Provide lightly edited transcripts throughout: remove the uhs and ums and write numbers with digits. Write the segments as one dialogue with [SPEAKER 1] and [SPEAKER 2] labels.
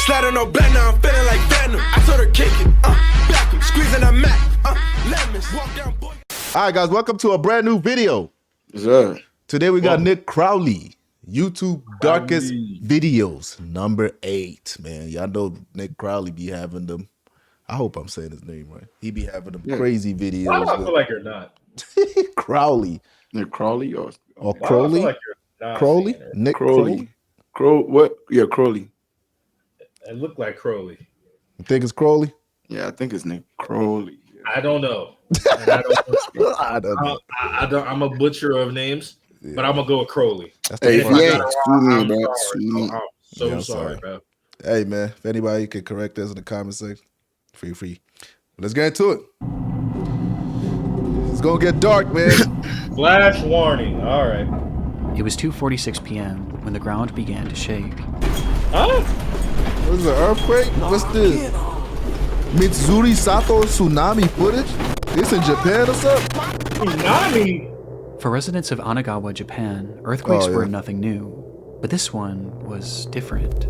[SPEAKER 1] Sliding no bend, now I'm feeling like Venom. I told her kick it, back him, squeezing a Mac, lemons, walk down, boy.
[SPEAKER 2] All right, guys, welcome to a brand new video.
[SPEAKER 3] Yes, sir.
[SPEAKER 2] Today we got Nick Crowley, YouTube Darkest Videos, number 8. Man, y'all know Nick Crowley be having them. I hope I'm saying his name right. He be having them crazy videos.
[SPEAKER 4] Why do I feel like you're not?
[SPEAKER 2] Crowley.
[SPEAKER 3] Nick Crowley or
[SPEAKER 2] Crowley?
[SPEAKER 4] Like
[SPEAKER 2] Crowley? Nick Crowley?
[SPEAKER 3] What? Yeah, Crowley.
[SPEAKER 4] It looked like Crowley.
[SPEAKER 2] You think it's Crowley?
[SPEAKER 3] Yeah, I think it's Nick Crowley.
[SPEAKER 4] I don't know. I don't know. I'm a butcher of names, but I'm gonna go with Crowley.
[SPEAKER 3] Hey,
[SPEAKER 4] I'm so sorry, bro.
[SPEAKER 2] Hey, man, if anybody can correct us in the comment section, feel free. Let's get into it. It's gonna get dark, man.
[SPEAKER 4] Flash warning. All right.
[SPEAKER 5] It was 2:46 p.m. when the ground began to shake.
[SPEAKER 4] Huh?
[SPEAKER 2] What is it, an earthquake? What's this? Mitsuri Sato tsunami footage? This in Japan or something?
[SPEAKER 4] Tsunami?
[SPEAKER 5] For residents of Anagawa, Japan, earthquakes were nothing new, but this one was different.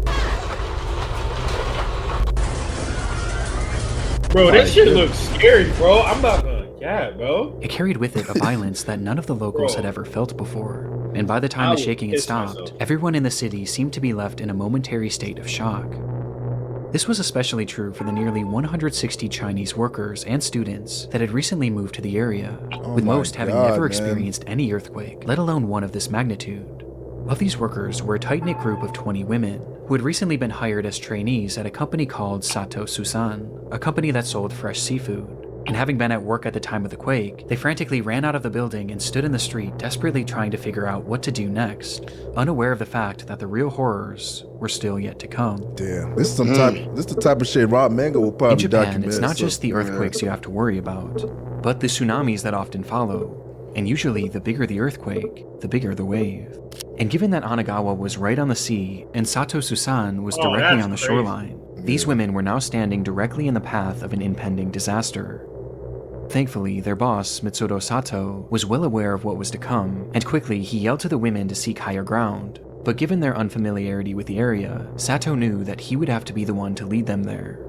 [SPEAKER 4] Bro, this shit looks scary, bro. I'm not gonna bro.
[SPEAKER 5] It carried with it a violence that none of the locals had ever felt before. And by the time the shaking had stopped, everyone in the city seemed to be left in a momentary state of shock. This was especially true for the nearly 160 Chinese workers and students that had recently moved to the area, with most having never experienced any earthquake, let alone one of this magnitude. Of these workers were a tight-knit group of 20 women who had recently been hired as trainees at a company called Sato Susan, a company that sold fresh seafood. And having been at work at the time of the quake, they frantically ran out of the building and stood in the street desperately trying to figure out what to do next, unaware of the fact that the real horrors were still yet to come.
[SPEAKER 2] Damn, this is the type of shit Rob Mango will probably document.
[SPEAKER 5] In Japan, it's not just the earthquakes you have to worry about, but the tsunamis that often follow. And usually, the bigger the earthquake, the bigger the wave. And given that Anagawa was right on the sea and Sato Susan was directly on the shoreline, these women were now standing directly in the path of an impending disaster. Thankfully, their boss, Mitsuro Sato, was well aware of what was to come, and quickly he yelled to the women to seek higher ground. But given their unfamiliarity with the area, Sato knew that he would have to be the one to lead them there.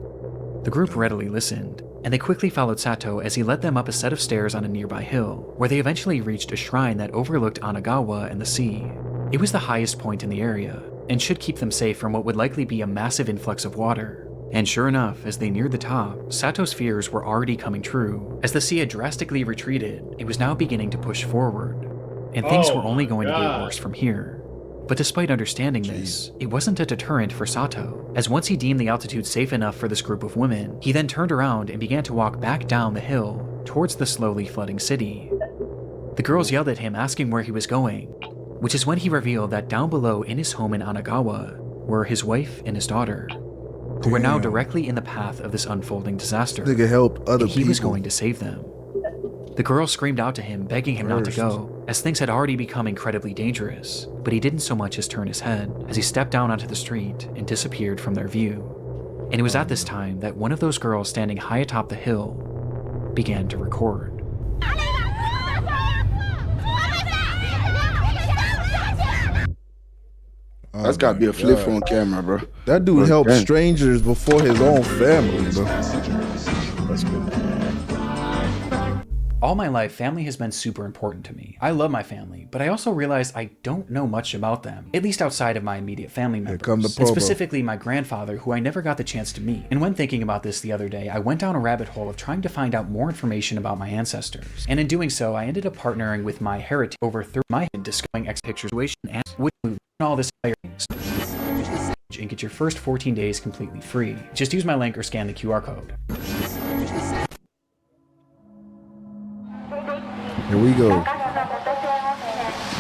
[SPEAKER 5] The group readily listened, and they quickly followed Sato as he led them up a set of stairs on a nearby hill, where they eventually reached a shrine that overlooked Anagawa and the sea. It was the highest point in the area, and should keep them safe from what would likely be a massive influx of water. And sure enough, as they neared the top, Sato's fears were already coming true. As the sea had drastically retreated, it was now beginning to push forward. And things were only going to get worse from here. But despite understanding this, it wasn't a deterrent for Sato, as once he deemed the altitude safe enough for this group of women, he then turned around and began to walk back down the hill, towards the slowly flooding city. The girls yelled at him asking where he was going, which is when he revealed that down below in his home in Anagawa were his wife and his daughter, who were now directly in the path of this unfolding disaster.
[SPEAKER 2] They could help other people.
[SPEAKER 5] He was going to save them. The girl screamed out to him, begging him not to go, as things had already become incredibly dangerous, but he didn't so much as turn his head as he stepped down onto the street and disappeared from their view. And it was at this time that one of those girls standing high atop the hill began to record.
[SPEAKER 3] That's gotta be a flip phone camera, bro.
[SPEAKER 2] That dude helped strangers before his own family, bro.
[SPEAKER 3] That's good.
[SPEAKER 5] All my life, family has been super important to me. I love my family, but I also realize I don't know much about them, at least outside of my immediate family members. And specifically my grandfather, who I never got the chance to meet. And when thinking about this the other day, I went down a rabbit hole of trying to find out more information about my ancestors. And in doing so, I ended up partnering with my heritage over through my discovering X pictures and which all this and get your first 14 days completely free. Just use my link or scan the QR code.
[SPEAKER 2] Here we go.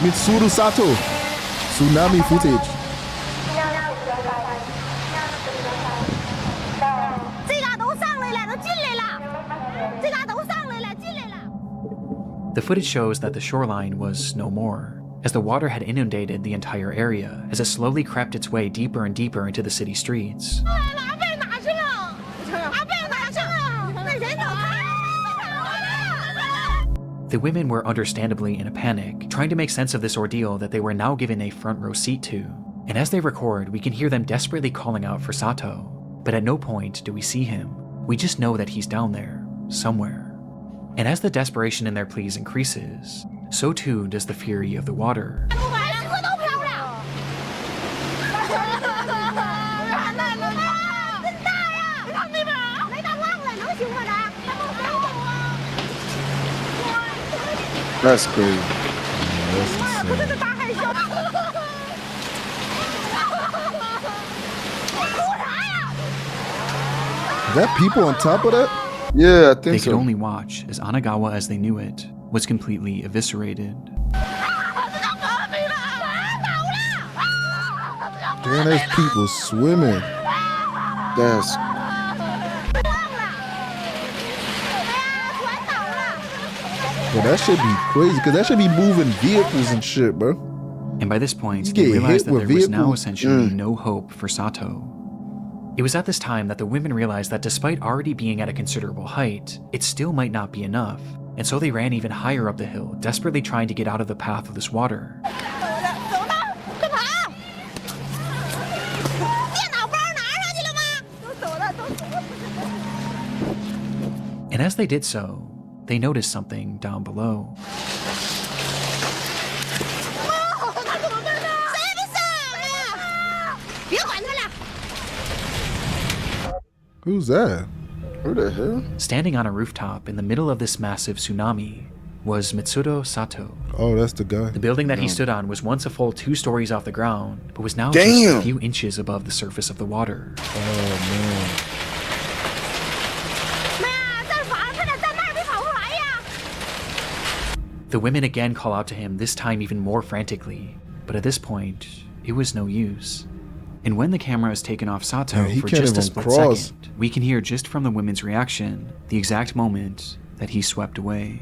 [SPEAKER 2] Mitsuru Sato, tsunami footage.
[SPEAKER 5] The footage shows that the shoreline was no more, as the water had inundated the entire area as it slowly crept its way deeper and deeper into the city streets. The women were understandably in a panic, trying to make sense of this ordeal that they were now given a front row seat to. And as they record, we can hear them desperately calling out for Sato, but at no point do we see him. We just know that he's down there, somewhere. And as the desperation in their pleas increases, so too does the fury of the water.
[SPEAKER 3] That's crazy.
[SPEAKER 2] Is that people on top of that?
[SPEAKER 3] Yeah, I think
[SPEAKER 5] They
[SPEAKER 3] so.
[SPEAKER 5] could only watch as Anagawa as they knew it was completely eviscerated.
[SPEAKER 2] Damn, there's people swimming.
[SPEAKER 3] That's
[SPEAKER 2] Bro, that should be crazy, because that should be moving vehicles and shit, bro.
[SPEAKER 5] And by this point,
[SPEAKER 2] You
[SPEAKER 5] they
[SPEAKER 2] get
[SPEAKER 5] realized
[SPEAKER 2] hit
[SPEAKER 5] that
[SPEAKER 2] with
[SPEAKER 5] there was now
[SPEAKER 2] vehicles?
[SPEAKER 5] essentially no hope for Sato. It was at this time that the women realized that despite already being at a considerable height, it still might not be enough, and so they ran even higher up the hill, desperately trying to get out of the path of this water. And as they did so, they noticed something down below.
[SPEAKER 2] Who's that?
[SPEAKER 3] who the hell?
[SPEAKER 5] Standing on a rooftop in the middle of this massive tsunami was Mitsudo Sato.
[SPEAKER 2] Oh, that's the guy.
[SPEAKER 5] The building that he stood on was once a full 2 stories off the ground, but was now
[SPEAKER 3] Damn.
[SPEAKER 5] just a few inches above the surface of the water.
[SPEAKER 2] Oh, man.
[SPEAKER 5] The women again call out to him, this time even more frantically, but at this point, it was no use. And when the camera is taken off Sato
[SPEAKER 2] Man, he
[SPEAKER 5] for
[SPEAKER 2] can't
[SPEAKER 5] just a
[SPEAKER 2] even
[SPEAKER 5] split
[SPEAKER 2] cross.
[SPEAKER 5] second, we can hear just from the women's reaction the exact moment that he swept away.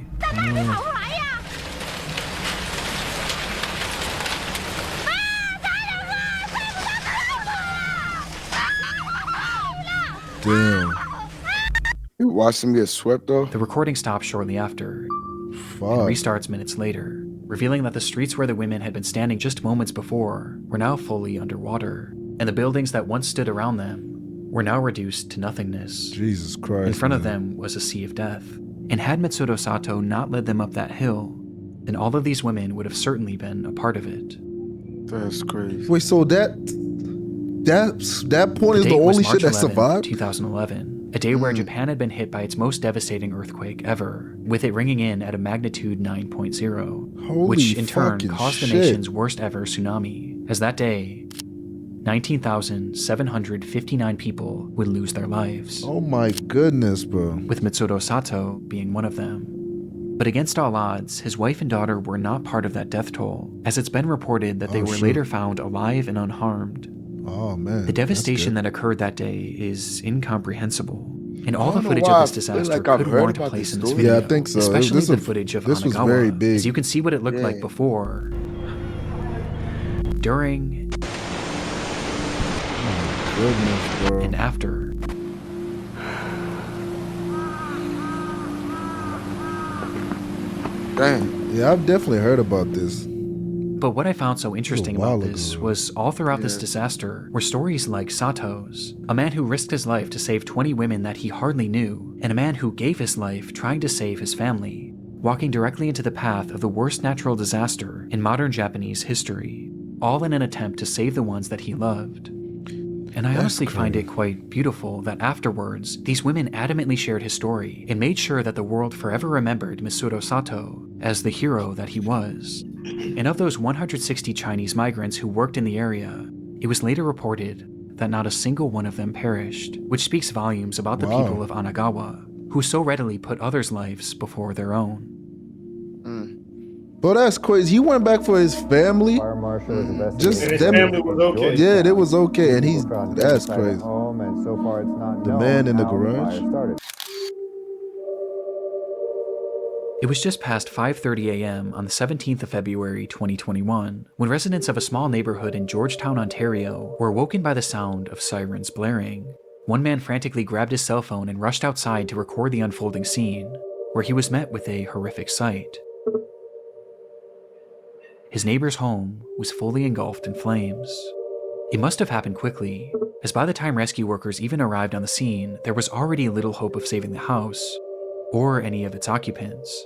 [SPEAKER 2] Damn.
[SPEAKER 3] You watched him get swept though?
[SPEAKER 5] The recording stops shortly after, and
[SPEAKER 2] Fuck.
[SPEAKER 5] restarts minutes later, revealing that the streets where the women had been standing just moments before were now fully underwater, and the buildings that once stood around them were now reduced to nothingness.
[SPEAKER 2] Jesus Christ.
[SPEAKER 5] In front of
[SPEAKER 2] man.
[SPEAKER 5] them was a sea of death, and had Mitsudo Sato not led them up that hill, then all of these women would have certainly been a part of it.
[SPEAKER 3] That's crazy.
[SPEAKER 2] Wait, so that point is the
[SPEAKER 5] date was
[SPEAKER 2] only
[SPEAKER 5] March
[SPEAKER 2] shit that
[SPEAKER 5] 11th,
[SPEAKER 2] survived?
[SPEAKER 5] 2011, a day where Japan had been hit by its most devastating earthquake ever, with it ringing in at a magnitude 9.0,
[SPEAKER 2] Holy
[SPEAKER 5] which in turn
[SPEAKER 2] fucking
[SPEAKER 5] caused the
[SPEAKER 2] shit.
[SPEAKER 5] nation's worst ever tsunami, as that day, 19,759 people would lose their lives,
[SPEAKER 2] Oh my goodness, bro.
[SPEAKER 5] with Mitsudo Sato being one of them. But against all odds, his wife and daughter were not part of that death toll, as it's been reported that they
[SPEAKER 2] Oh,
[SPEAKER 5] were
[SPEAKER 2] shit.
[SPEAKER 5] later found alive and unharmed.
[SPEAKER 2] Oh man.
[SPEAKER 5] The devastation
[SPEAKER 2] that's
[SPEAKER 5] that occurred that day is incomprehensible, and
[SPEAKER 3] I
[SPEAKER 5] all the
[SPEAKER 3] don't know
[SPEAKER 5] footage
[SPEAKER 3] why
[SPEAKER 5] of this
[SPEAKER 3] I feel
[SPEAKER 5] disaster
[SPEAKER 3] like I've
[SPEAKER 5] could
[SPEAKER 3] heard
[SPEAKER 5] warrant a
[SPEAKER 3] about
[SPEAKER 5] place
[SPEAKER 3] this
[SPEAKER 5] in this
[SPEAKER 3] story.
[SPEAKER 5] video.
[SPEAKER 2] Yeah, I think so.
[SPEAKER 5] Especially
[SPEAKER 2] This
[SPEAKER 5] the
[SPEAKER 2] was-
[SPEAKER 5] footage of
[SPEAKER 2] this was
[SPEAKER 5] Hanagawa,
[SPEAKER 2] very big.
[SPEAKER 5] as you can see what it looked like
[SPEAKER 3] Yeah.
[SPEAKER 5] before, during,
[SPEAKER 2] goodness, bro.
[SPEAKER 5] and after.
[SPEAKER 3] Dang.
[SPEAKER 2] Yeah, I've definitely heard about this.
[SPEAKER 5] But what I found so interesting
[SPEAKER 2] while
[SPEAKER 5] about this
[SPEAKER 2] ago.
[SPEAKER 5] was all throughout this
[SPEAKER 3] Yeah.
[SPEAKER 5] disaster were stories like Sato's, a man who risked his life to save 20 women that he hardly knew, and a man who gave his life trying to save his family, walking directly into the path of the worst natural disaster in modern Japanese history, all in an attempt to save the ones that he loved. And I
[SPEAKER 2] That's
[SPEAKER 5] honestly find
[SPEAKER 2] crazy.
[SPEAKER 5] it quite beautiful that afterwards, these women adamantly shared his story and made sure that the world forever remembered Mitsudo Sato as the hero that he was. And of those 160 Chinese migrants who worked in the area, it was later reported that not a single one of them perished, which speaks volumes about the
[SPEAKER 2] Wow.
[SPEAKER 5] people of Anagawa, who so readily put others' lives before their own.
[SPEAKER 2] Bro, that's crazy. He went back for his family.
[SPEAKER 6] Fire marshal is investigating.
[SPEAKER 2] Just
[SPEAKER 4] And his
[SPEAKER 2] them.
[SPEAKER 4] family was okay.
[SPEAKER 2] Yeah, it was okay, and he's
[SPEAKER 6] People found
[SPEAKER 2] that's
[SPEAKER 6] inside the
[SPEAKER 2] crazy.
[SPEAKER 6] home, and so far it's not
[SPEAKER 2] The
[SPEAKER 6] known
[SPEAKER 2] man in the
[SPEAKER 6] how
[SPEAKER 2] garage?
[SPEAKER 6] fire started.
[SPEAKER 5] It was just past 5:30 a.m. on the 17th of February 2021 when residents of a small neighborhood in Georgetown, Ontario were woken by the sound of sirens blaring. One man frantically grabbed his cell phone and rushed outside to record the unfolding scene, where he was met with a horrific sight. His neighbor's home was fully engulfed in flames. It must have happened quickly, as by the time rescue workers even arrived on the scene, there was already little hope of saving the house, or any of its occupants.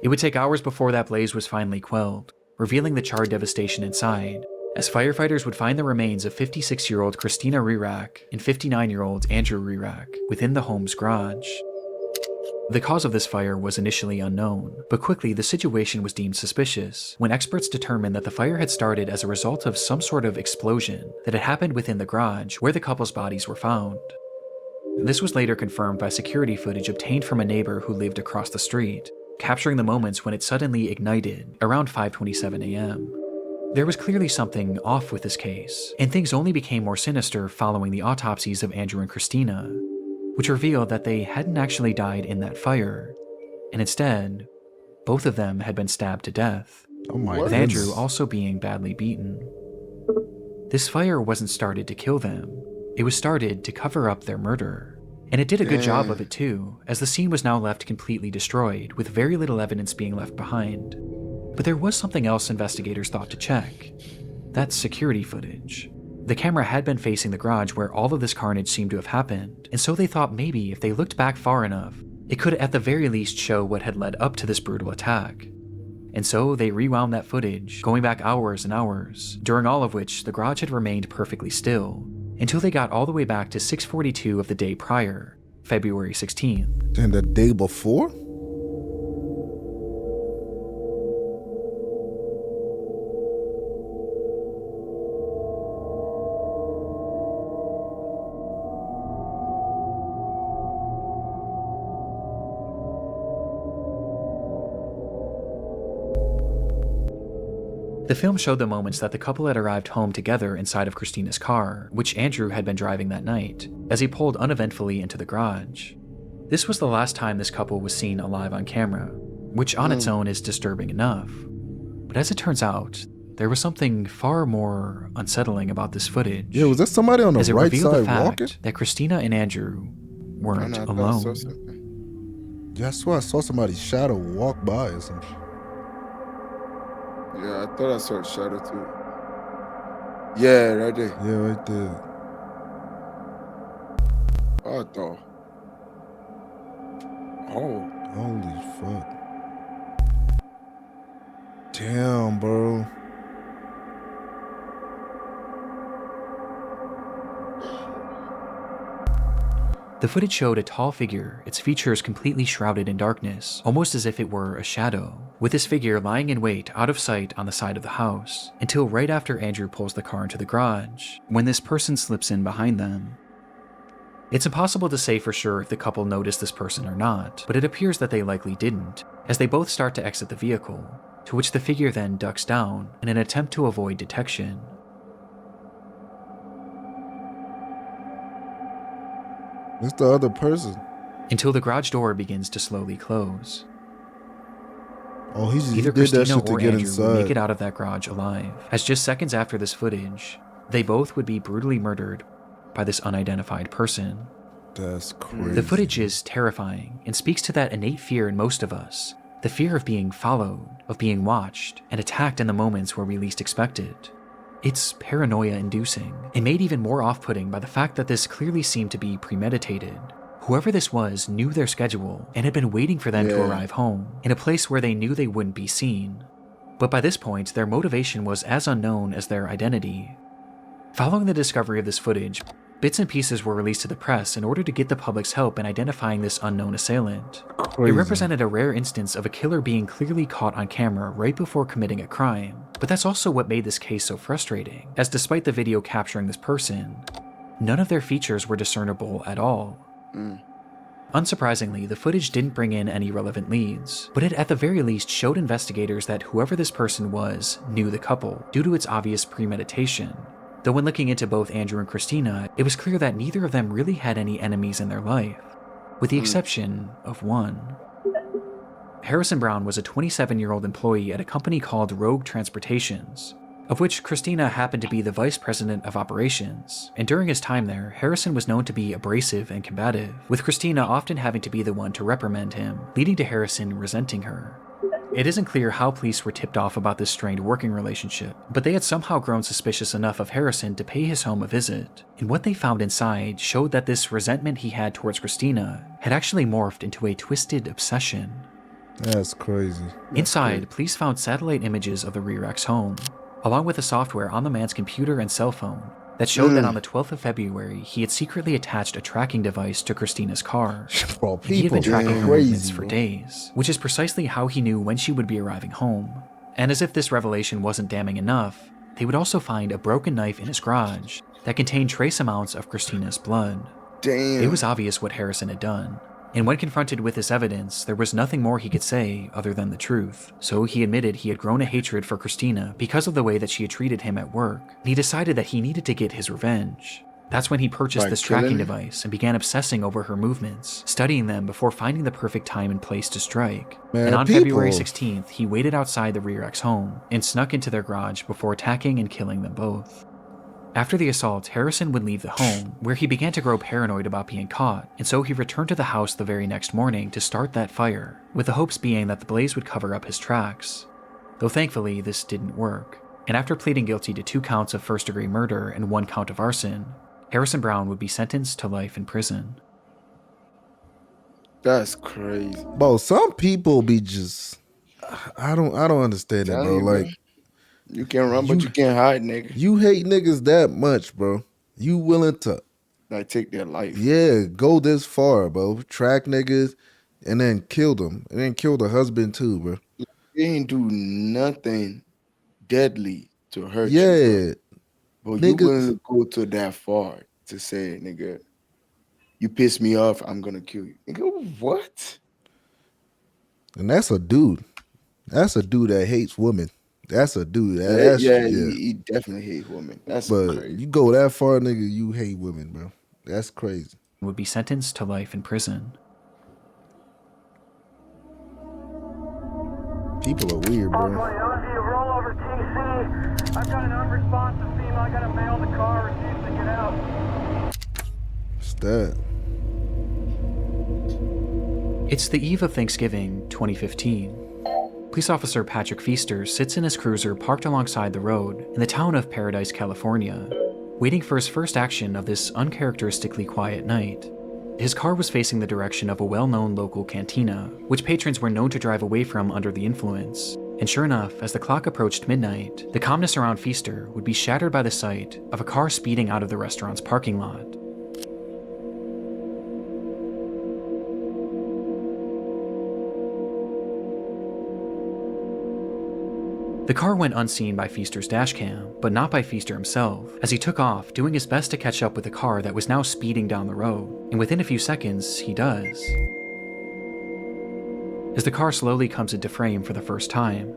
[SPEAKER 5] It would take hours before that blaze was finally quelled, revealing the charred devastation inside, as firefighters would find the remains of 56-year-old Christina Rirak and 59-year-old Andrew Rirak within the home's garage. The cause of this fire was initially unknown, but quickly the situation was deemed suspicious when experts determined that the fire had started as a result of some sort of explosion that had happened within the garage where the couple's bodies were found. This was later confirmed by security footage obtained from a neighbor who lived across the street, capturing the moments when it suddenly ignited around 5:27 a.m. There was clearly something off with this case, and things only became more sinister following the autopsies of Andrew and Christina, which revealed that they hadn't actually died in that fire, and instead, both of them had been stabbed to death,
[SPEAKER 2] Oh my
[SPEAKER 5] with
[SPEAKER 2] goodness.
[SPEAKER 5] Andrew also being badly beaten. This fire wasn't started to kill them, it was started to cover up their murder. And it did a good job of it too, as the scene was now left completely destroyed, with very little evidence being left behind. But there was something else investigators thought to check. That's security footage. The camera had been facing the garage where all of this carnage seemed to have happened, and so they thought maybe if they looked back far enough, it could at the very least show what had led up to this brutal attack. And so they rewound that footage, going back hours and hours, during all of which the garage had remained perfectly still, until they got all the way back to 6:42 of the day prior, February 16th.
[SPEAKER 2] And the day before?
[SPEAKER 5] The film showed the moments that the couple had arrived home together inside of Christina's car, which Andrew had been driving that night, as he pulled uneventfully into the garage. This was the last time this couple was seen alive on camera, which on its own is disturbing enough. But as it turns out, there was something far more unsettling about this footage.
[SPEAKER 2] Yeah, was that somebody on the
[SPEAKER 5] as it
[SPEAKER 2] right
[SPEAKER 5] revealed the
[SPEAKER 2] side
[SPEAKER 5] fact
[SPEAKER 2] walking?
[SPEAKER 5] that Christina and Andrew weren't
[SPEAKER 3] I thought I saw
[SPEAKER 5] alone.
[SPEAKER 3] something.
[SPEAKER 2] Yeah, I swear I saw somebody's shadow walk by or some shit.
[SPEAKER 3] Yeah, I thought I saw a shadow too. Yeah, right there.
[SPEAKER 2] Yeah, right there.
[SPEAKER 3] I thought. Oh,
[SPEAKER 2] Holy fuck. Damn, bro.
[SPEAKER 5] The footage showed a tall figure, its features completely shrouded in darkness, almost as if it were a shadow, with this figure lying in wait out of sight on the side of the house, until right after Andrew pulls the car into the garage, when this person slips in behind them. It's impossible to say for sure if the couple noticed this person or not, but it appears that they likely didn't, as they both start to exit the vehicle, to which the figure then ducks down in an attempt to avoid detection.
[SPEAKER 2] It's the other person.
[SPEAKER 5] Until the garage door begins to slowly close.
[SPEAKER 2] Oh, he
[SPEAKER 5] Either
[SPEAKER 2] did that
[SPEAKER 5] Christina
[SPEAKER 2] shit to
[SPEAKER 5] or
[SPEAKER 2] get
[SPEAKER 5] Andrew will make it
[SPEAKER 2] inside.
[SPEAKER 5] out of that garage alive, as just seconds after this footage, they both would be brutally murdered by this unidentified person.
[SPEAKER 2] That's crazy.
[SPEAKER 5] The footage is terrifying and speaks to that innate fear in most of us, the fear of being followed, of being watched, and attacked in the moments where we least expect it. It's paranoia-inducing, and made even more off-putting by the fact that this clearly seemed to be premeditated. Whoever this was knew their schedule and had been waiting for them to arrive home, in a place where they knew they wouldn't be seen. But by this point, their motivation was as unknown as their identity. Following the discovery of this footage, bits and pieces were released to the press in order to get the public's help in identifying this unknown assailant.
[SPEAKER 2] Crazy.
[SPEAKER 5] It represented a rare instance of a killer being clearly caught on camera right before committing a crime. But that's also what made this case so frustrating, as despite the video capturing this person, none of their features were discernible at all. Unsurprisingly, the footage didn't bring in any relevant leads, but it at the very least showed investigators that whoever this person was knew the couple, due to its obvious premeditation. Though when looking into both Andrew and Christina, it was clear that neither of them really had any enemies in their life, with the exception of one. Harrison Brown was a 27-year-old employee at a company called Rogue Transportations, of which Christina happened to be the vice president of operations, and during his time there, Harrison was known to be abrasive and combative, with Christina often having to be the one to reprimand him, leading to Harrison resenting her. It isn't clear how police were tipped off about this strained working relationship, but they had somehow grown suspicious enough of Harrison to pay his home a visit, and what they found inside showed that this resentment he had towards Christina had actually morphed into a twisted obsession.
[SPEAKER 2] That's crazy.
[SPEAKER 5] Inside, police found satellite images of the Rear-X home, along with the software on the man's computer and cell phone that showed that on the 12th of February, he had secretly attached a tracking device to Christina's car.
[SPEAKER 2] Bro,
[SPEAKER 5] He had been tracking her
[SPEAKER 2] crazy,
[SPEAKER 5] movements for
[SPEAKER 2] bro.
[SPEAKER 5] days, which is precisely how he knew when she would be arriving home. And as if this revelation wasn't damning enough, they would also find a broken knife in his garage that contained trace amounts of Christina's blood.
[SPEAKER 3] Damn.
[SPEAKER 5] It was obvious what Harrison had done, and when confronted with this evidence, there was nothing more he could say other than the truth. So he admitted he had grown a hatred for Christina because of the way that she had treated him at work, and he decided that he needed to get his revenge. That's when he purchased
[SPEAKER 3] By
[SPEAKER 5] this
[SPEAKER 3] killing
[SPEAKER 5] tracking
[SPEAKER 3] her?
[SPEAKER 5] device and began obsessing over her movements, studying them before finding the perfect time and place to strike.
[SPEAKER 2] Man,
[SPEAKER 5] And on
[SPEAKER 2] people-
[SPEAKER 5] February 16th, he waited outside the Rear-X home and snuck into their garage before attacking and killing them both. After the assault, Harrison would leave the home, where he began to grow paranoid about being caught, and so he returned to the house the very next morning to start that fire, with the hopes being that the blaze would cover up his tracks. Though thankfully, this didn't work, and after pleading guilty to 2 counts of first-degree murder and 1 count of arson, Harrison Brown would be sentenced to life in prison.
[SPEAKER 3] That's crazy.
[SPEAKER 2] Bro, some people be just I don't understand it,
[SPEAKER 3] Tell
[SPEAKER 2] bro.
[SPEAKER 3] you,
[SPEAKER 2] Like
[SPEAKER 3] you can run, but you can't hide, nigga.
[SPEAKER 2] you hate niggas that much, bro. You willing to
[SPEAKER 3] Like take their life.
[SPEAKER 2] go this far, bro. Track niggas and then kill them. And then kill the husband too, bro.
[SPEAKER 3] They ain't do nothing deadly to hurt you.
[SPEAKER 2] Yeah.
[SPEAKER 3] But
[SPEAKER 2] Niggas-
[SPEAKER 3] you gonna go to that far to say, nigga, you piss me off, I'm gonna kill you. Nigga, what?
[SPEAKER 2] And that's a dude. That's a dude that hates women. That's a dude. That's,
[SPEAKER 3] He definitely hates women. That's
[SPEAKER 2] But
[SPEAKER 3] crazy.
[SPEAKER 2] you go that far, nigga, you hate women, bro. That's crazy.
[SPEAKER 5] Would be sentenced to life in prison.
[SPEAKER 2] People are weird, bro.
[SPEAKER 7] Roll over TC. I've got an unresponsive female. I gotta mail the car. Refuse to get out.
[SPEAKER 2] What's that?
[SPEAKER 5] It's the eve of Thanksgiving, 2015. Police officer Patrick Feaster sits in his cruiser parked alongside the road in the town of Paradise, California, waiting for his first action of this uncharacteristically quiet night. His car was facing the direction of a well-known local cantina, which patrons were known to drive away from under the influence. And sure enough, as the clock approached midnight, the calmness around Feaster would be shattered by the sight of a car speeding out of the restaurant's parking lot. The car went unseen by Feaster's dashcam, but not by Feaster himself, as he took off, doing his best to catch up with the car that was now speeding down the road, and within a few seconds, he does. As the car slowly comes into frame for the first time,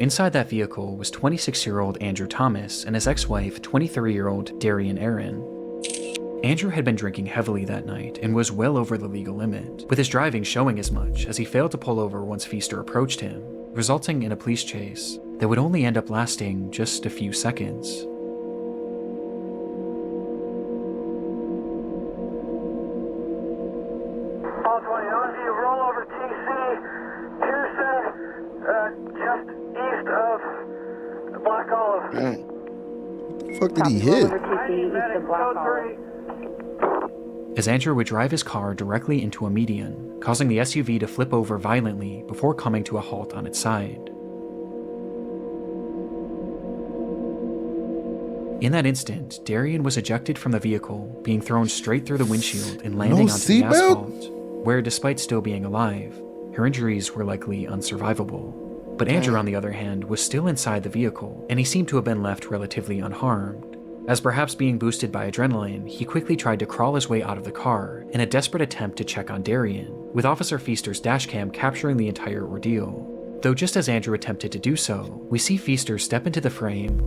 [SPEAKER 5] inside that vehicle was 26-year-old Andrew Thomas and his ex-wife, 23-year-old Darian Aaron. Andrew had been drinking heavily that night and was well over the legal limit, with his driving showing as much as he failed to pull over once Feaster approached him, resulting in a police chase that would only end up lasting just a few seconds.
[SPEAKER 7] All 20 on you. Roll over TC. Pearson, just east of Black Olive.
[SPEAKER 3] Damn.
[SPEAKER 2] The fuck did he hit?
[SPEAKER 7] Medic, code 3.
[SPEAKER 5] As Andrew would drive his car directly into a median, causing the SUV to flip over violently before coming to a halt on its side. In that instant, Darian was ejected from the vehicle, being thrown straight through the windshield and landing
[SPEAKER 2] No
[SPEAKER 5] onto the
[SPEAKER 2] seatbelt?
[SPEAKER 5] asphalt, where despite still being alive, her injuries were likely unsurvivable. But Andrew, on the other hand, was still inside the vehicle, and he seemed to have been left relatively unharmed. As perhaps being boosted by adrenaline, he quickly tried to crawl his way out of the car in a desperate attempt to check on Darian, with Officer Feaster's dashcam capturing the entire ordeal. Though just as Andrew attempted to do so, we see Feaster step into the frame,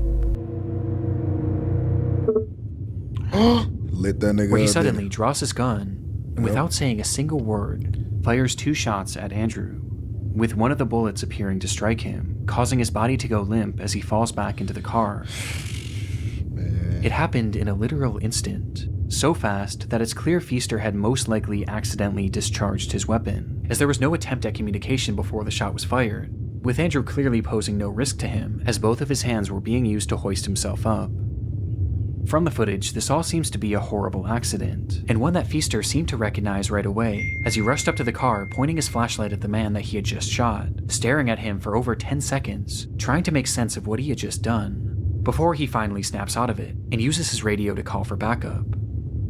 [SPEAKER 2] Lit that nigga
[SPEAKER 5] where he
[SPEAKER 2] up,
[SPEAKER 5] suddenly
[SPEAKER 2] didn't
[SPEAKER 5] draws his gun, and without saying a single word, fires 2 shots at Andrew, with one of the bullets appearing to strike him, causing his body to go limp as he falls back into the car. It happened in a literal instant, so fast that it's clear Feaster had most likely accidentally discharged his weapon, as there was no attempt at communication before the shot was fired, with Andrew clearly posing no risk to him as both of his hands were being used to hoist himself up. From the footage, this all seems to be a horrible accident, and one that Feaster seemed to recognize right away as he rushed up to the car, pointing his flashlight at the man that he had just shot, staring at him for over 10 seconds, trying to make sense of what he had just done, before he finally snaps out of it and uses his radio to call for backup.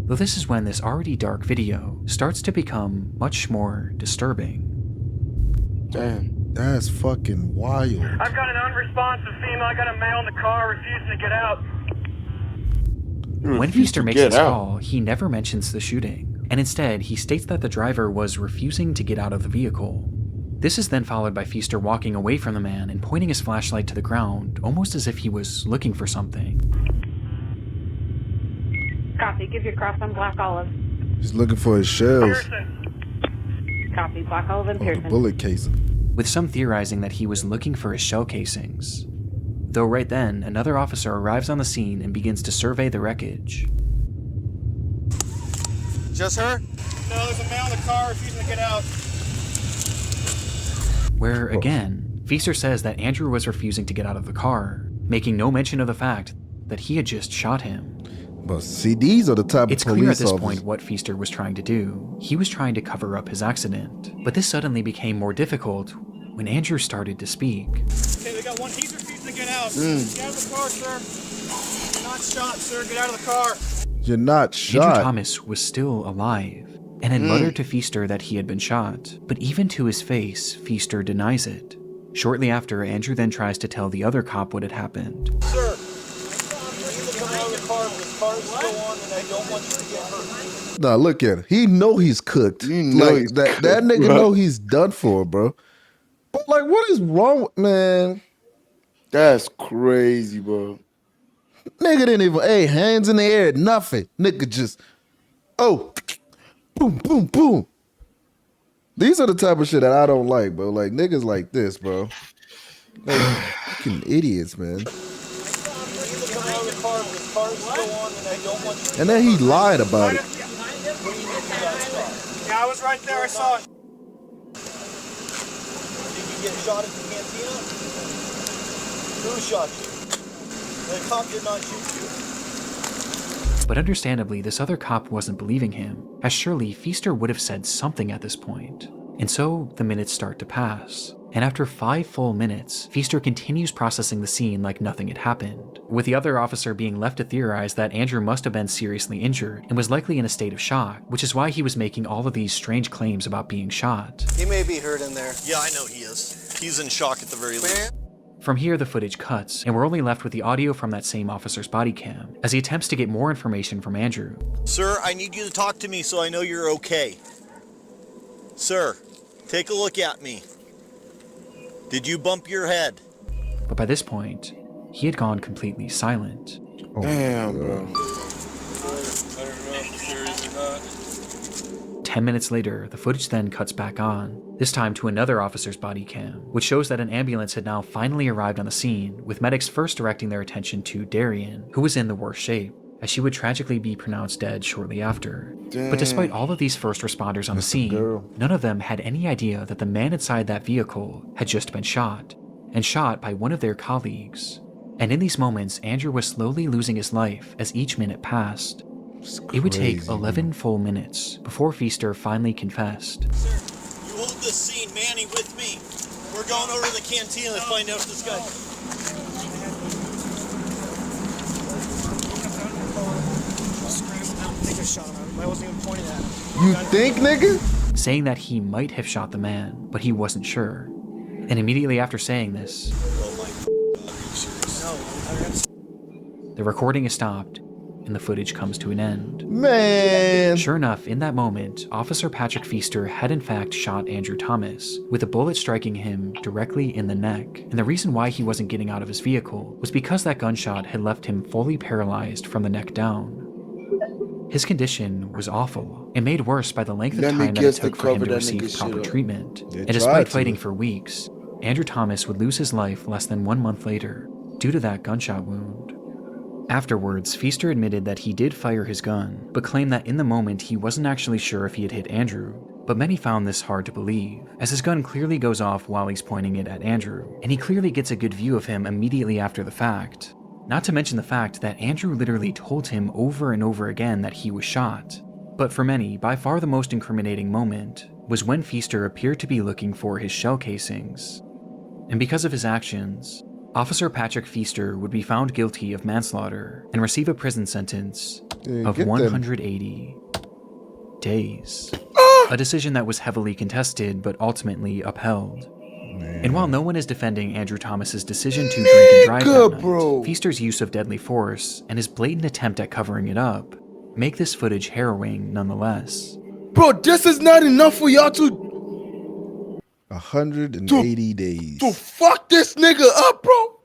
[SPEAKER 5] Though this is when this already dark video starts to become much more disturbing.
[SPEAKER 3] Damn.
[SPEAKER 2] That's fucking wild.
[SPEAKER 7] I've got an unresponsive female. I got a male in the car refusing to get out.
[SPEAKER 5] When Feaster makes his call, he never mentions the shooting, and instead he states that the driver was refusing to get out of the vehicle. This is then followed by Feaster walking away from the man and pointing his flashlight to the ground, almost as if he was looking for something.
[SPEAKER 8] Copy, give your cross on Black Olive.
[SPEAKER 2] He's looking for his shells.
[SPEAKER 8] Pearson. Copy, Black Olive and
[SPEAKER 2] Oh,
[SPEAKER 8] Pearson.
[SPEAKER 2] the bullet casing.
[SPEAKER 5] With some theorizing that he was looking for his shell casings. Though right then, another officer arrives on the scene and begins to survey the wreckage.
[SPEAKER 9] Just her?
[SPEAKER 7] No, there's a male in the car refusing to get out.
[SPEAKER 5] Where, again, Feaster says that Andrew was refusing to get out of the car, making no mention of the fact that he had just shot him.
[SPEAKER 2] But see, these are the type
[SPEAKER 5] It's
[SPEAKER 2] of
[SPEAKER 5] clear at
[SPEAKER 2] police
[SPEAKER 5] this
[SPEAKER 2] officers.
[SPEAKER 5] point what Feaster was trying to do. He was trying to cover up his accident. But this suddenly became more difficult when Andrew started to speak.
[SPEAKER 7] Okay, we got one. He's refusing to get out. Get out of the car, sir. You're not shot, sir. Get out of the car.
[SPEAKER 2] You're not
[SPEAKER 5] Andrew
[SPEAKER 2] shot.
[SPEAKER 5] Thomas was still alive and had muttered to Feaster that he had been shot, but even to his face, Feaster denies it. Shortly after, Andrew then tries to tell the other cop what had happened.
[SPEAKER 7] Sir, come out of the car. This car is still on, and I don't want you to get hurt.
[SPEAKER 2] Nah, look at him. He know he's cooked.
[SPEAKER 3] You know
[SPEAKER 2] like,
[SPEAKER 3] he's
[SPEAKER 2] that
[SPEAKER 3] cooked,
[SPEAKER 2] nigga
[SPEAKER 3] bro.
[SPEAKER 2] know he's done for, bro. But like, what is wrong with, man?
[SPEAKER 3] That's crazy, bro.
[SPEAKER 2] Nigga didn't even, hey, hands in the air, nothing. Nigga just, oh, boom, boom, boom. These are the type of shit that I don't like, bro. Like, niggas like this, bro. Like, fucking idiots, man.
[SPEAKER 7] Come out of the car. This car is still on, and I don't want you to
[SPEAKER 2] And then he lied about it.
[SPEAKER 7] Yeah, I was right there. I saw it.
[SPEAKER 9] Did you get shot at the cantina? Who shot you? The cop did not shoot you.
[SPEAKER 5] But understandably, this other cop wasn't believing him, as surely Feaster would have said something at this point. And so, the minutes start to pass. And after 5 full minutes, Feaster continues processing the scene like nothing had happened, with the other officer being left to theorize that Andrew must have been seriously injured and was likely in a state of shock, which is why he was making all of these strange claims about being shot.
[SPEAKER 9] He may be hurt in there. Yeah, I know he is. He's in shock at the very least.
[SPEAKER 5] From here, the footage cuts, and we're only left with the audio from that same officer's body cam, as he attempts to get more information from Andrew.
[SPEAKER 9] Sir, I need you to talk to me so I know you're okay. Sir, take a look at me. Did you bump your head?
[SPEAKER 5] But by this point, he had gone completely silent.
[SPEAKER 3] Damn, bro.
[SPEAKER 5] 10 minutes later, the footage then cuts back on, this time to another officer's body cam, which shows that an ambulance had now finally arrived on the scene, with medics first directing their attention to Darian, who was in the worst shape, as she would tragically be pronounced dead shortly after. But despite all of these first responders on the scene, none of them had any idea that the man inside that vehicle had just been shot, and shot by one of their colleagues. And in these moments, Andrew was slowly losing his life as each minute passed. It would take 11 full minutes before Feaster finally confessed.
[SPEAKER 9] Sir, you hold this scene, Manny, with me. We're going over to the cantina to find out if this guy...
[SPEAKER 2] You think, nigga?
[SPEAKER 5] Saying that he might have shot the man, but he wasn't sure. And immediately after saying this, the recording is stopped, and the footage comes to an end.
[SPEAKER 2] Man.
[SPEAKER 5] Sure enough, in that moment, Officer Patrick Feaster had in fact shot Andrew Thomas, with a bullet striking him directly in the neck. And the reason why he wasn't getting out of his vehicle was because that gunshot had left him fully paralyzed from the neck down. His condition was awful, and made worse by the length of
[SPEAKER 3] Let me
[SPEAKER 5] time that it
[SPEAKER 3] guess, they
[SPEAKER 5] took for him to
[SPEAKER 3] covered that
[SPEAKER 5] receive
[SPEAKER 3] nigga
[SPEAKER 5] proper
[SPEAKER 3] shit up.
[SPEAKER 5] treatment.
[SPEAKER 2] They
[SPEAKER 5] And
[SPEAKER 2] tried
[SPEAKER 5] despite
[SPEAKER 2] to.
[SPEAKER 5] fighting for weeks, Andrew Thomas would lose his life less than 1 month later due to that gunshot wound. Afterwards, Feaster admitted that he did fire his gun, but claimed that in the moment he wasn't actually sure if he had hit Andrew, But many found this hard to believe, as his gun clearly goes off while he's pointing it at Andrew, and he clearly gets a good view of him immediately after the fact. Not to mention the fact that Andrew literally told him over and over again that he was shot. But for many, by far the most incriminating moment was when Feaster appeared to be looking for his shell casings. And because of his actions, Officer Patrick Feaster would be found guilty of manslaughter and receive a prison sentence of 180 days. A decision that was heavily contested but ultimately upheld. And while no one is defending Andrew Thomas's decision to drink and drive that night, Feaster's use of deadly force and his blatant attempt at covering it up make this footage harrowing nonetheless.
[SPEAKER 3] Bro, this is not enough for y'all to
[SPEAKER 2] 180 days.
[SPEAKER 3] To fuck this nigga up, bro.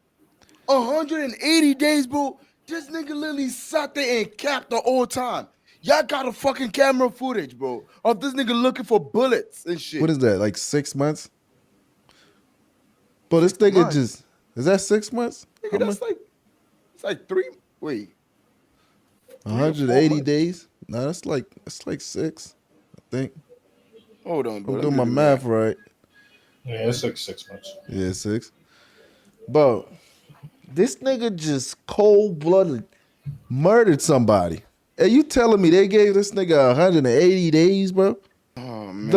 [SPEAKER 3] 180 days, bro. This nigga literally sat there and capped the whole time. Y'all got a fucking camera footage, bro, of this nigga looking for bullets and shit.
[SPEAKER 2] What is that, like 6 months? But this nigga just, is that 6 months?
[SPEAKER 3] Nigga, that's like, it's like 3, wait.
[SPEAKER 2] 180 days? No, it's like 6, I think.
[SPEAKER 3] Hold on, bro.
[SPEAKER 2] I'm doing my math right.
[SPEAKER 4] Yeah, it's like 6 months.
[SPEAKER 2] Yeah, 6. Bro, this nigga just cold-blooded murdered somebody. And you telling me they gave this nigga 180 days, bro?
[SPEAKER 3] Oh, man.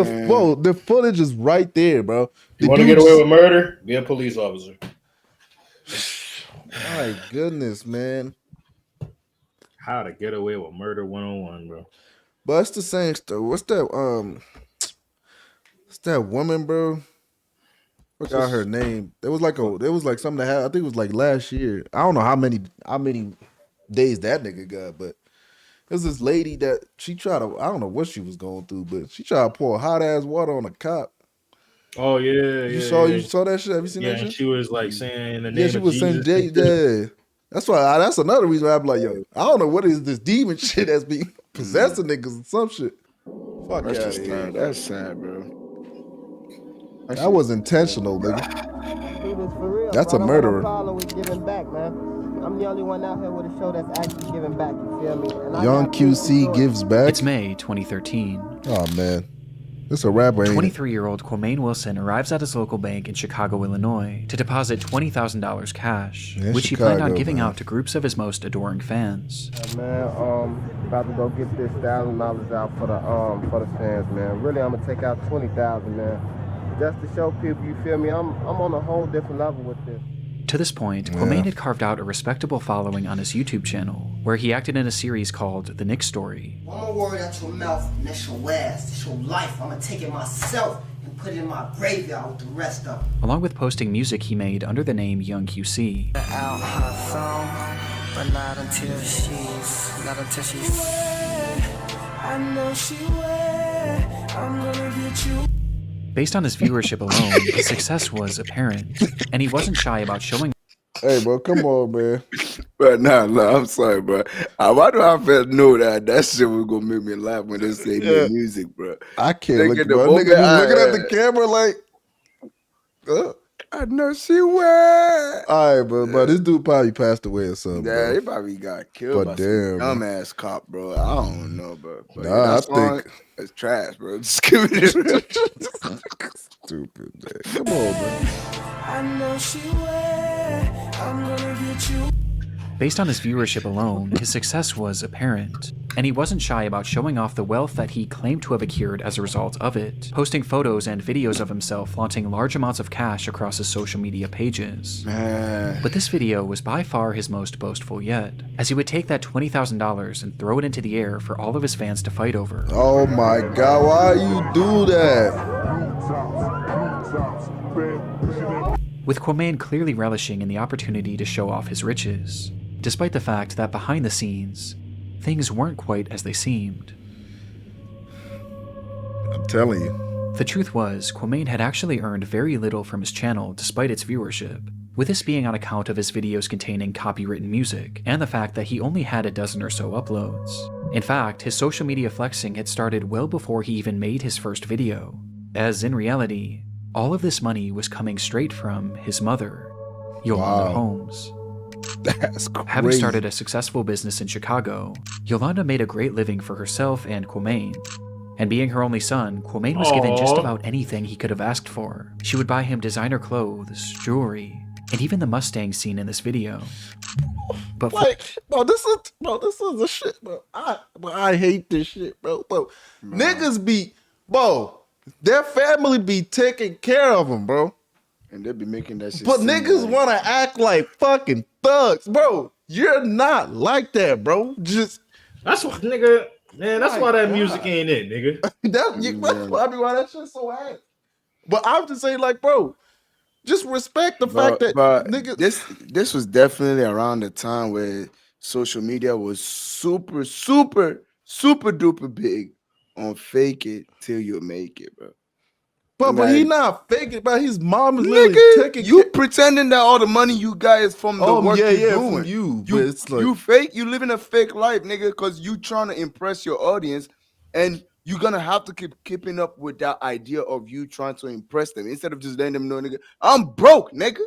[SPEAKER 2] The footage is right there, bro.
[SPEAKER 4] You want to get away with murder? Be a police officer.
[SPEAKER 2] My goodness, man.
[SPEAKER 4] How to get away with murder 101, bro.
[SPEAKER 2] But it's the same stuff. What's that woman, bro? Forgot her name. There was like something that happened. I think it was like last year. I don't know how many days that nigga got, but there's this lady that she tried to, I don't know what she was going through, but she tried to pour hot ass water on a cop.
[SPEAKER 4] Oh yeah,
[SPEAKER 2] you saw that shit? Have you seen that shit?
[SPEAKER 4] Yeah, she was like saying the name
[SPEAKER 2] she
[SPEAKER 4] of
[SPEAKER 2] was
[SPEAKER 4] Jesus.
[SPEAKER 2] saying yeah. That's why. That's another reason why I'm like, yo, I don't know what is this demon shit that's being possessing niggas and some shit. Fuck
[SPEAKER 3] That's
[SPEAKER 2] out
[SPEAKER 3] just
[SPEAKER 2] of here.
[SPEAKER 3] That's sad, bro.
[SPEAKER 2] That was intentional, nigga. That's a murderer.
[SPEAKER 10] Problem with giving back, man. I'm the only one out here with a show that's actually giving back. You feel me? And
[SPEAKER 2] Young QC gives back.
[SPEAKER 5] It's May 2013.
[SPEAKER 2] Oh man. It's a rapper, ain't it?
[SPEAKER 5] 23-year-old Quamaine Wilson arrives at his local bank in Chicago, Illinois to deposit $20,000 cash, which he planned on giving out to groups of his most adoring fans.
[SPEAKER 10] Man, about to go get this $1,000 out for the fans, man. Really, I'm gonna take out $20,000, man. Just to show people, you feel me? I'm on a whole different level with this.
[SPEAKER 5] To this point, Quamaine had carved out a respectable following on his YouTube channel, where he acted in a series called The Nick Story.
[SPEAKER 11] One more word out your mouth, and that's your last. It's your life. I'm gonna take it myself and put it in my graveyard with the rest of them.
[SPEAKER 5] Along with posting music he made under the name Young QC.
[SPEAKER 11] Out her song, but not until she's I know she will. I'm gonna get you.
[SPEAKER 5] Based on his viewership alone, his success was apparent, and he wasn't shy about showing.
[SPEAKER 2] Hey, bro, come on, man.
[SPEAKER 3] But nah, I'm sorry, bro. Why do I feel know that shit was gonna make me laugh when they say music, bro?
[SPEAKER 2] I can't look, bro. Nigga just looking at the camera like,
[SPEAKER 3] I know she will.
[SPEAKER 2] All right, but this dude probably passed away or something.
[SPEAKER 3] Yeah,
[SPEAKER 2] bro.
[SPEAKER 3] he probably got killed by some dumbass cop, bro. I don't know, bro. But
[SPEAKER 2] nah, I think
[SPEAKER 3] it's trash, bro. Just give it.
[SPEAKER 2] Stupid, man. Come on, man.
[SPEAKER 11] I know she will. I'm gonna get you.
[SPEAKER 5] Based on his viewership alone, his success was apparent, and he wasn't shy about showing off the wealth that he claimed to have accrued as a result of it, posting photos and videos of himself flaunting large amounts of cash across his social media pages. But this video was by far his most boastful yet, as he would take that $20,000 and throw it into the air for all of his fans to fight over.
[SPEAKER 2] Oh my God, why you do that?
[SPEAKER 5] With Quamaine clearly relishing in the opportunity to show off his riches, despite the fact that behind the scenes, things weren't quite as they seemed.
[SPEAKER 2] I'm telling you.
[SPEAKER 5] The truth was, Quamaine had actually earned very little from his channel despite its viewership, with this being on account of his videos containing copywritten music, and the fact that he only had a dozen or so uploads. In fact, his social media flexing had started well before he even made his first video, as in reality, all of this money was coming straight from his mother, Yolanda Holmes.
[SPEAKER 2] That's crazy.
[SPEAKER 5] Having started a successful business in Chicago, Yolanda made a great living for herself and Quamaine, And being her only son, Kwame was given just about anything he could have asked for. She would buy him designer clothes, jewelry, and even the Mustang seen in this video. But
[SPEAKER 2] this is a shit, bro. I hate this shit, bro. Niggas be, their family be taking care of them, bro.
[SPEAKER 3] And they be making that shit.
[SPEAKER 2] But niggas want to act like fucking thugs, bro. You're not like that, bro.
[SPEAKER 4] That's what, nigga. Man, that's why that music ain't it, nigga.
[SPEAKER 2] That's why that shit's so ass. But I'm just saying, like, bro, just respect the fact that niggas.
[SPEAKER 3] This was definitely around the time where social media was super duper big on fake it till you make it, bro.
[SPEAKER 2] But he not faking, but his mom is
[SPEAKER 3] literally
[SPEAKER 2] taking
[SPEAKER 3] you pretending that all the money you got is from the work you're doing.
[SPEAKER 2] From you.
[SPEAKER 3] But it's like, you fake, you living a fake life, nigga, because you trying to impress your audience, and you're gonna have to keep keeping up with that idea of you trying to impress them instead of just letting them know, nigga, I'm broke, nigga.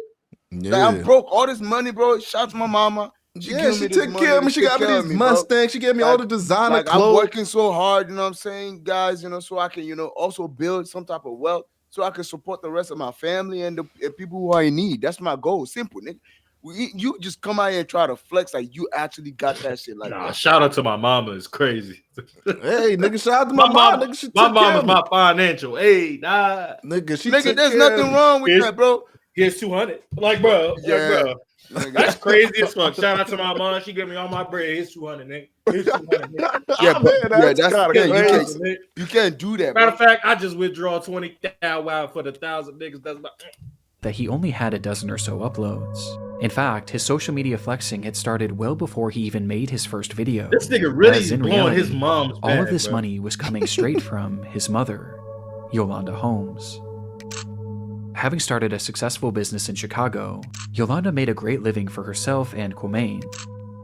[SPEAKER 2] Yeah.
[SPEAKER 3] Like, I'm broke. All this money, bro. Shout out to my mama.
[SPEAKER 2] She took care of me. She got me these Mustangs. She gave me all the designer clothes.
[SPEAKER 3] I'm working so hard, you know what I'm saying, guys, you know, so I can, you know, also build some type of wealth so I can support the rest of my family and the people who are in need. That's my goal. Simple, nigga. You just come out here and try to flex like you actually got that shit. Like,
[SPEAKER 4] shout out to my mama is crazy.
[SPEAKER 2] Hey, nigga, shout out to my mom. Nigga,
[SPEAKER 4] my mom is my financial. Hey,
[SPEAKER 2] nigga,
[SPEAKER 3] there's nothing wrong with that, bro.
[SPEAKER 4] Here's 200. Like, bro, bro. That's crazy as fuck. Shout out to my mom. She gave me all my bread. Here's 200, nigga. Here's 200, nigga.
[SPEAKER 3] You can't do that.
[SPEAKER 4] Matter of fact, I just withdraw 20,000 for the 1,000 niggas. That's about
[SPEAKER 5] that he only had a dozen or so uploads. In fact, his social media flexing had started well before he even made his first video.
[SPEAKER 4] This nigga really is blowing his mom's
[SPEAKER 5] all of this money was coming straight from his mother, Yolanda Holmes. Having started a successful business in Chicago, Yolanda made a great living for herself and Kwame.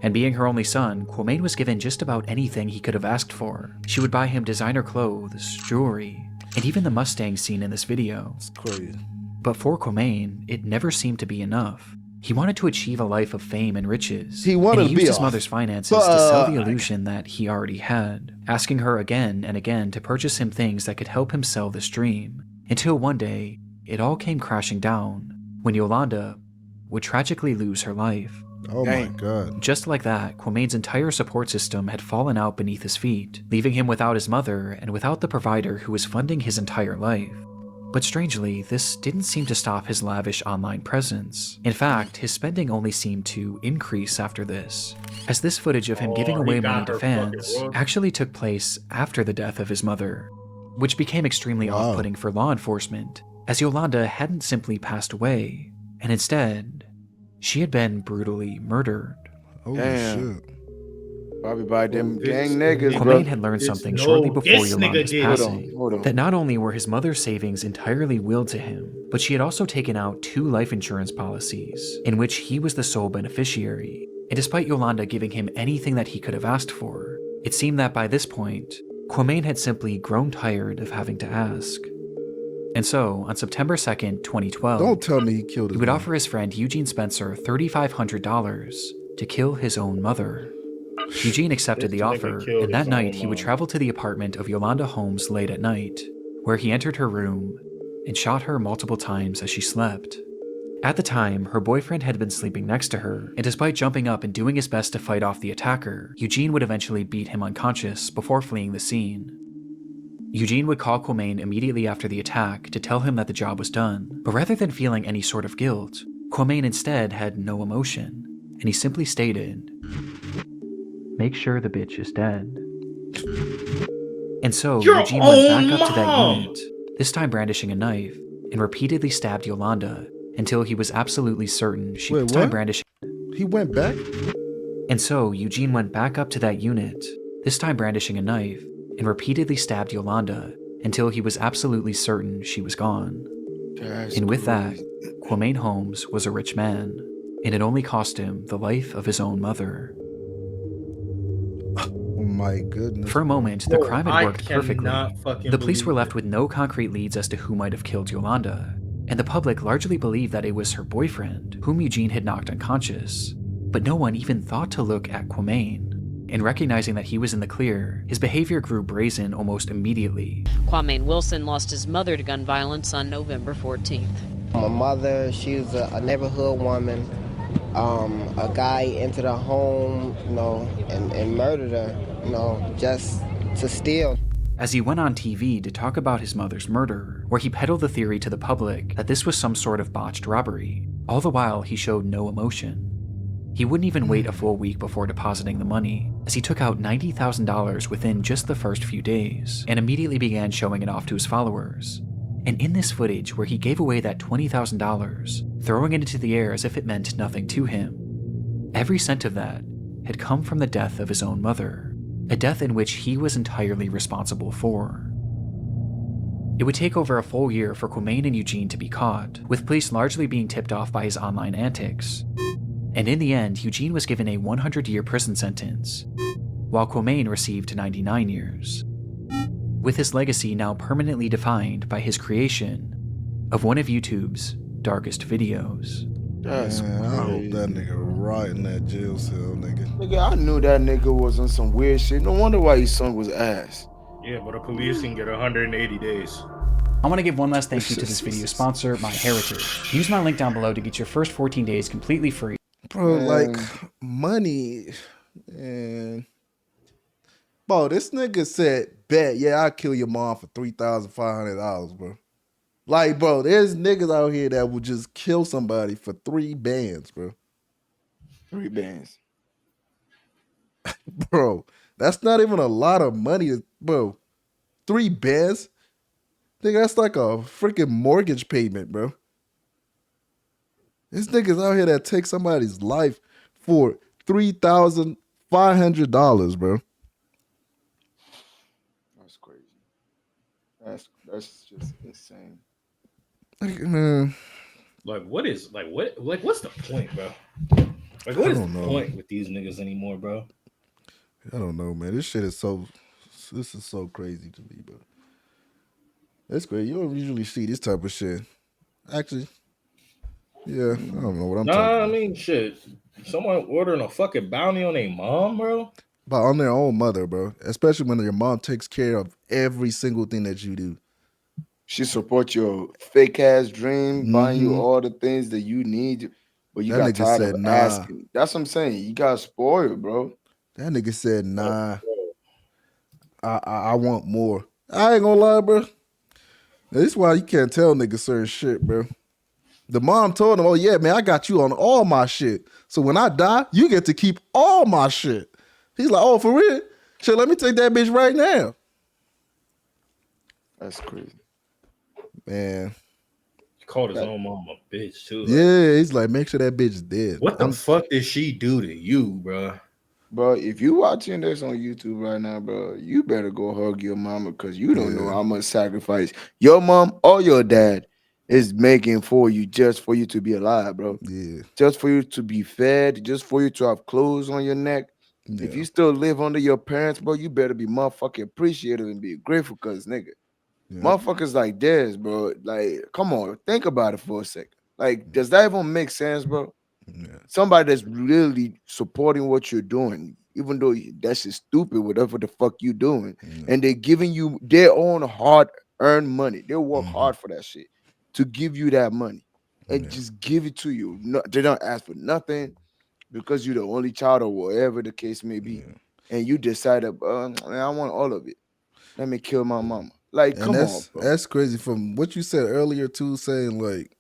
[SPEAKER 5] And being her only son, Kwame was given just about anything he could have asked for. She would buy him designer clothes, jewelry, and even the Mustang seen in this video.
[SPEAKER 2] It's crazy.
[SPEAKER 5] But for Kwame, it never seemed to be enough. He wanted to achieve a life of fame and riches.
[SPEAKER 2] He wanted
[SPEAKER 5] and he
[SPEAKER 2] to
[SPEAKER 5] used
[SPEAKER 2] be
[SPEAKER 5] his mother's finances to sell the illusion that he already had, asking her again and again to purchase him things that could help him sell this dream. Until one day, it all came crashing down when Yolanda would tragically lose her life.
[SPEAKER 2] Oh my God.
[SPEAKER 5] Just like that, Kwame's entire support system had fallen out beneath his feet, leaving him without his mother and without the provider who was funding his entire life. But strangely, this didn't seem to stop his lavish online presence. In fact, his spending only seemed to increase after this, as this footage of him giving away money to fans actually took place after the death of his mother, which became extremely off-putting for law enforcement, as Yolanda hadn't simply passed away, and instead, she had been brutally murdered.
[SPEAKER 2] Holy shit.
[SPEAKER 3] Probably by them gang niggas,
[SPEAKER 5] Kwame had learned something shortly before Yolanda's passing, that not only were his mother's savings entirely willed to him, but she had also taken out 2 life insurance policies, in which he was the sole beneficiary. And despite Yolanda giving him anything that he could have asked for, it seemed that by this point, Kwame had simply grown tired of having to ask. And so, on September 2nd, 2012,
[SPEAKER 2] don't tell me he killed his
[SPEAKER 5] he would offer his friend Eugene Spencer $3,500 to kill his own mother. Eugene accepted the offer, and that night he would travel to the apartment of Yolanda Holmes late at night, where he entered her room and shot her multiple times as she slept. At the time, her boyfriend had been sleeping next to her, and despite jumping up and doing his best to fight off the attacker, Eugene would eventually beat him unconscious before fleeing the scene. Eugene would call Kwame immediately after the attack to tell him that the job was done, but rather than feeling any sort of guilt, Kwame instead had no emotion, and he simply stated, "Make sure the bitch is dead." And so Eugene went back up to that unit, this time brandishing a knife, and repeatedly stabbed Yolanda until he was absolutely certain she was brandishing.
[SPEAKER 2] He went back?
[SPEAKER 5] And so Eugene went back up to that unit, this time brandishing a knife, and repeatedly stabbed Yolanda until he was absolutely certain she was gone. And with that, Kwame Holmes was a rich man, and it only cost him the life of his own mother.
[SPEAKER 2] Oh my goodness.
[SPEAKER 5] For a moment, the crime had worked perfectly. The police were left with no concrete leads as to who might have killed Yolanda, and the public largely believed that it was her boyfriend, whom Eugene had knocked unconscious. But no one even thought to look at Kwame. And recognizing that he was in the clear, his behavior grew brazen almost immediately.
[SPEAKER 12] Kwame Wilson lost his mother to gun violence on November 14th.
[SPEAKER 10] My mother, she was a neighborhood woman. A guy entered her home, and murdered her, just to steal.
[SPEAKER 5] As he went on TV to talk about his mother's murder, where he peddled the theory to the public that this was some sort of botched robbery, all the while he showed no emotion. He wouldn't even wait a full week before depositing the money, as he took out $90,000 within just the first few days, and immediately began showing it off to his followers. And in this footage where he gave away that $20,000, throwing it into the air as if it meant nothing to him, every cent of that had come from the death of his own mother, a death in which he was entirely responsible for. It would take over a full year for Quamain and Eugene to be caught, with police largely being tipped off by his online antics. And in the end, Eugene was given a 100-year prison sentence, while Quamain received 99 years, with his legacy now permanently defined by his creation of one of YouTube's darkest videos.
[SPEAKER 3] That's
[SPEAKER 2] Man, I hope that nigga right in that jail cell, nigga.
[SPEAKER 3] Nigga, I knew that nigga was on some weird shit. No wonder why his son was ass.
[SPEAKER 4] Yeah, but the police can get 180 days.
[SPEAKER 5] I want to give one last thank you to this video sponsor, MyHeritage. Use my link down below to get your first 14 days completely free.
[SPEAKER 2] Bro, like, money, and bro, this nigga said, bet, yeah, I'll kill your mom for $3,500, bro. Like, bro, there's niggas out here that would just kill somebody for 3 bands, bro.
[SPEAKER 3] 3 bands.
[SPEAKER 2] Bro, that's not even a lot of money, bro. 3 bands? Nigga, that's like a freaking mortgage payment, bro. This nigga's out here that takes somebody's life for $3,500, bro.
[SPEAKER 3] That's crazy. That's just insane.
[SPEAKER 2] Like, man.
[SPEAKER 4] What's the point, bro? Like, what is the point with these niggas anymore, bro?
[SPEAKER 2] I don't know, man. This is so crazy to me, bro. That's great. You don't usually see this type of shit. Actually, yeah, I don't know what I'm talking about.
[SPEAKER 4] I mean, shit. Someone ordering a fucking bounty on their mom, bro?
[SPEAKER 2] But on their own mother, bro. Especially when your mom takes care of every single thing that you do.
[SPEAKER 3] She supports your fake ass dream, buying you all the things that you need, but you got tired of asking. That's what I'm saying. You got spoiled, bro.
[SPEAKER 2] That nigga said, nah. I want more. I ain't gonna lie, bro. This is why you can't tell niggas certain shit, bro. The mom told him, oh yeah, man, I got you on all my shit. So when I die, you get to keep all my shit. He's like, oh, for real? Shit, let me take that bitch right now.
[SPEAKER 3] That's crazy.
[SPEAKER 2] Man.
[SPEAKER 4] He called his own mom a bitch, too.
[SPEAKER 2] Yeah, he's like, make sure that bitch is dead.
[SPEAKER 4] What the fuck did she do to you, bro?
[SPEAKER 3] Bro, if you watching this on YouTube right now, bro, you better go hug your mama because you don't know how much sacrifice your mom or your dad is making for you just for you to be alive, bro.
[SPEAKER 2] Yeah.
[SPEAKER 3] Just for you to be fed, just for you to have clothes on your neck. Yeah. If you still live under your parents, bro, you better be motherfucking appreciative and be grateful because, nigga, motherfuckers like this, bro, like, come on, think about it for a second. Like, does that even make sense, bro? Yeah. Somebody that's really supporting what you're doing, even though that's just stupid, whatever the fuck you doing, and they're giving you their own hard-earned money. They work hard for that shit to give you that money and just give it to you. No, they don't ask for nothing because you're the only child or whatever the case may be, and you decide, I want all of it. Let me kill my mama. Like, come on, bro.
[SPEAKER 2] That's crazy. From what you said earlier too, saying like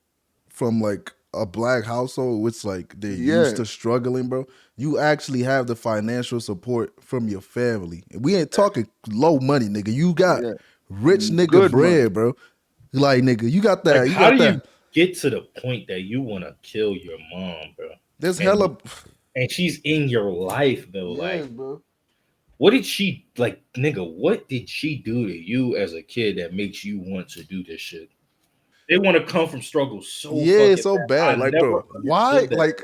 [SPEAKER 2] from like a black household, which like they're used to struggling, bro. You actually have the financial support from your family. We ain't talking low money, nigga. You got rich nigga
[SPEAKER 3] good
[SPEAKER 2] bread,
[SPEAKER 3] money.
[SPEAKER 2] bro. Like, nigga, you got that.
[SPEAKER 4] Like,
[SPEAKER 2] you
[SPEAKER 4] how
[SPEAKER 2] got
[SPEAKER 4] do
[SPEAKER 2] that.
[SPEAKER 4] you get to the point that you want to kill your mom, bro?
[SPEAKER 2] There's hella,
[SPEAKER 4] and she's in your life though. Like,
[SPEAKER 3] bro.
[SPEAKER 4] What did she like, nigga? What did she do to you as a kid that makes you want to do this shit? They want to come from struggle so
[SPEAKER 2] bad. Like, bro, why? Like,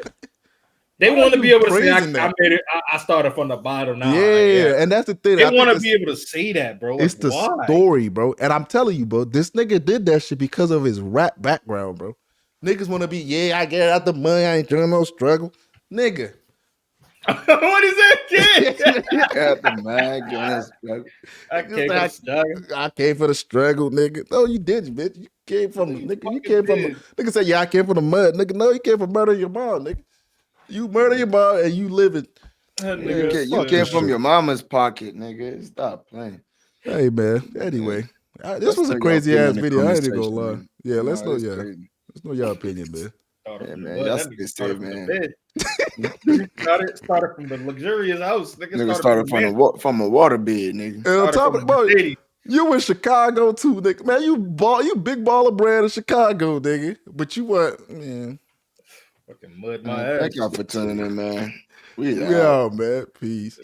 [SPEAKER 4] they want to be able to say, I made it. I started from the bottom now.
[SPEAKER 2] And that's the thing.
[SPEAKER 4] They want to be able to say that, bro.
[SPEAKER 2] It's the story, bro. And I'm telling you, bro, this nigga did that shit because of his rap background, bro. Niggas want to be, I get out the money. I ain't doing no struggle. Nigga.
[SPEAKER 4] What is that, kid?
[SPEAKER 3] At the mag,
[SPEAKER 4] I came for the struggle.
[SPEAKER 2] I came for the struggle, nigga. No, you didn't, bitch. You came from nigga. You came from nigga said, yeah, I came from the mud, nigga. No, you came from murdering your mom, nigga. You murder your mom and you live it.
[SPEAKER 3] You came from your mama's pocket, nigga. Stop playing.
[SPEAKER 2] Hey man. Anyway, this was a crazy ass video. I ain't even gonna lie.
[SPEAKER 3] Man.
[SPEAKER 2] Yeah, let's know.
[SPEAKER 3] It's
[SPEAKER 2] Yeah,
[SPEAKER 3] crazy.
[SPEAKER 2] let's know your opinion, man.
[SPEAKER 3] Yeah, man. Y'all stay safe, man.
[SPEAKER 4] Started from the luxurious house.
[SPEAKER 3] Nigga started from a water bed, nigga.
[SPEAKER 2] And on top of it, you in Chicago too, nigga. Man, you big baller brand in Chicago, nigga. But you what, man?
[SPEAKER 4] Fucking mud my ass.
[SPEAKER 3] Thank y'all for tuning in, man.
[SPEAKER 2] Yeah, man. Peace.